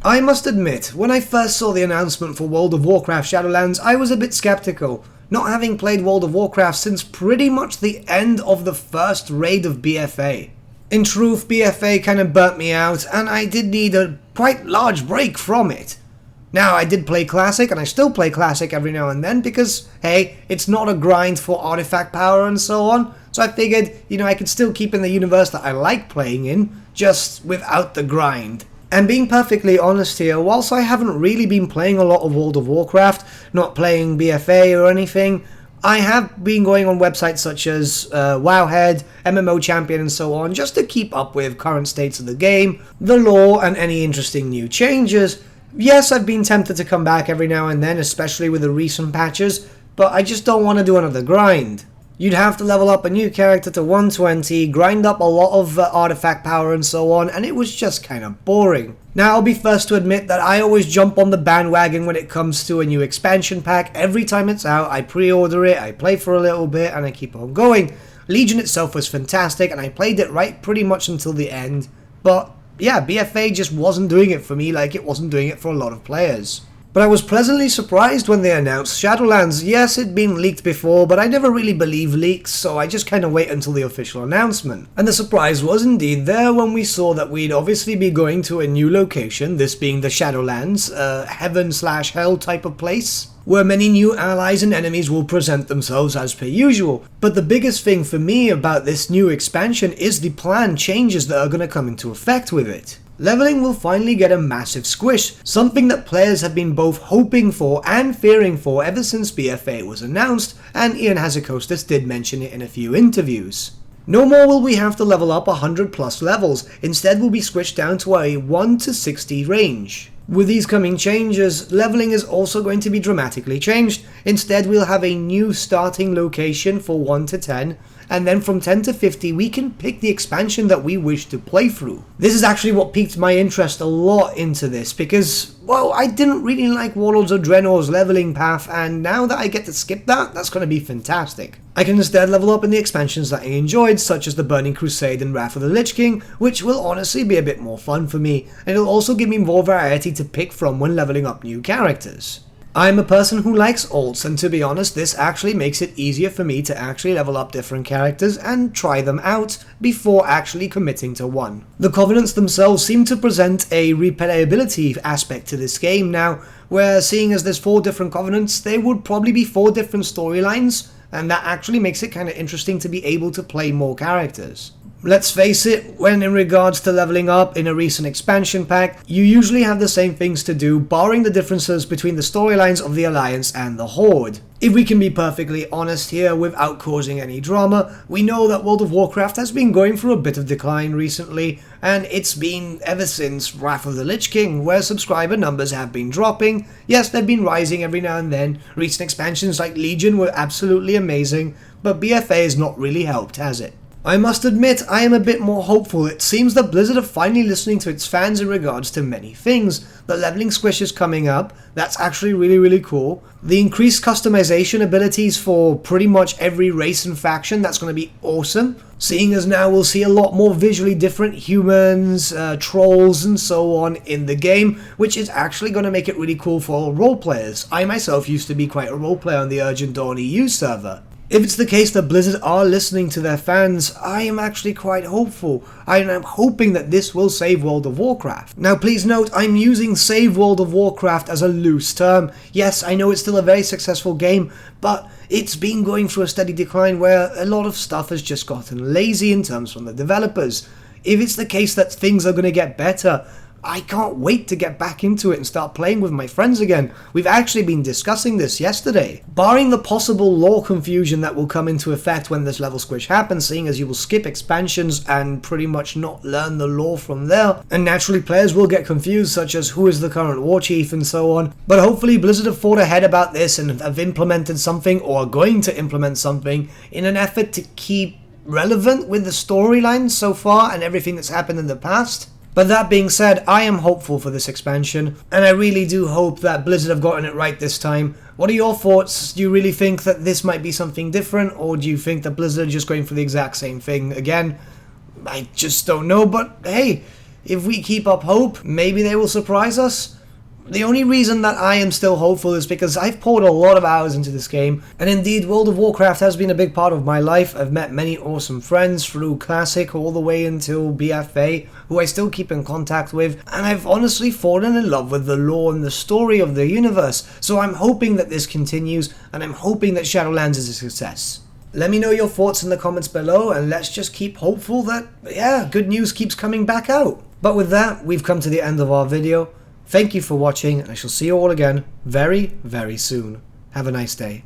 I must admit, when I first saw the announcement for World of Warcraft Shadowlands, I was a bit skeptical, not having played World of Warcraft since pretty much the end of the first raid of BFA. In truth, BFA kind of burnt me out, and I did need a quite large break from it. Now, I did play Classic, and I still play Classic every now and then because, hey, it's not a grind for artifact power and so on, so I figured, I could still keep in the universe that I like playing in, just without the grind. And being perfectly honest here, whilst I haven't really been playing a lot of World of Warcraft, not playing BFA or anything, I have been going on websites such as Wowhead, MMO Champion and so on, just to keep up with current states of the game, the lore and any interesting new changes. Yes, I've been tempted to come back every now and then, especially with the recent patches, but I just don't want to do another grind. You'd have to level up a new character to 120, grind up a lot of artifact power and so on, and it was just kind of boring. Now, I'll be first to admit that I always jump on the bandwagon when it comes to a new expansion pack. Every time it's out, I pre-order it, I play for a little bit, and I keep on going. Legion itself was fantastic, and I played it right pretty much until the end, but yeah, BFA just wasn't doing it for me like it wasn't doing it for a lot of players. But I was pleasantly surprised when they announced Shadowlands. Yes, it'd been leaked before, but I never really believe leaks, so I just kind of wait until the official announcement. And the surprise was indeed there when we saw that we'd obviously be going to a new location, this being the Shadowlands, a heaven/hell type of place, where many new allies and enemies will present themselves as per usual. But the biggest thing for me about this new expansion is the planned changes that are going to come into effect with it. Leveling will finally get a massive squish, something that players have been both hoping for and fearing for ever since BFA was announced, and Ian Hazikostas did mention it in a few interviews. No more will we have to level up 100 plus levels, instead we'll be squished down to a 1 to 60 range. With these coming changes, leveling is also going to be dramatically changed. Instead, we'll have a new starting location for 1 to 10, and then from 10 to 50 we can pick the expansion that we wish to play through. This is actually what piqued my interest a lot into this, because, well, I didn't really like Warlords of Draenor's leveling path, and now that I get to skip that, that's going to be fantastic. I can instead level up in the expansions that I enjoyed, such as the Burning Crusade and Wrath of the Lich King, which will honestly be a bit more fun for me, and it'll also give me more variety to pick from when leveling up new characters. I'm a person who likes alts, and to be honest, this actually makes it easier for me to actually level up different characters and try them out before actually committing to one. The Covenants themselves seem to present a replayability aspect to this game now, where seeing as there's 4 different Covenants, there would probably be 4 different storylines, and that actually makes it kind of interesting to be able to play more characters. Let's face it, when in regards to leveling up in a recent expansion pack, you usually have the same things to do, barring the differences between the storylines of the Alliance and the Horde. If we can be perfectly honest here without causing any drama, we know that World of Warcraft has been going through a bit of decline recently, and it's been ever since Wrath of the Lich King, where subscriber numbers have been dropping. Yes, they've been rising every now and then. Recent expansions like Legion were absolutely amazing, but BFA has not really helped, has it? I must admit, I am a bit more hopeful. It seems that Blizzard are finally listening to its fans in regards to many things. The leveling squish is coming up, that's actually really cool. The increased customization abilities for pretty much every race and faction, that's going to be awesome. Seeing as now we'll see a lot more visually different humans, trolls and so on in the game, which is actually going to make it really cool for all role players. I myself used to be quite a role player on the Urgent Dawn EU server. If it's the case that Blizzard are listening to their fans, I am actually quite hopeful. I am hoping that this will save World of Warcraft. Now please note, I'm using save World of Warcraft as a loose term. Yes, I know it's still a very successful game, but it's been going through a steady decline where a lot of stuff has just gotten lazy in terms from the developers. If it's the case that things are going to get better, I can't wait to get back into it and start playing with my friends again. We've actually been discussing this yesterday. Barring the possible lore confusion that will come into effect when this level squish happens, seeing as you will skip expansions and pretty much not learn the lore from there, and naturally players will get confused, such as who is the current war chief and so on. But hopefully Blizzard have thought ahead about this and have implemented something, or are going to implement something, in an effort to keep relevant with the storyline so far and everything that's happened in the past. But that being said, I am hopeful for this expansion, and I really do hope that Blizzard have gotten it right this time. What are your thoughts? Do you really think that this might be something different, or do you think that Blizzard are just going for the exact same thing again? I just don't know, but hey, if we keep up hope, maybe they will surprise us. The only reason that I am still hopeful is because I've poured a lot of hours into this game, and indeed World of Warcraft has been a big part of my life. I've met many awesome friends through Classic all the way until BFA, who I still keep in contact with, and I've honestly fallen in love with the lore and the story of the universe, so I'm hoping that this continues, and I'm hoping that Shadowlands is a success. Let me know your thoughts in the comments below, and let's just keep hopeful that, yeah, good news keeps coming back out. But with that, we've come to the end of our video. Thank you for watching, and I shall see you all again very, very soon. Have a nice day.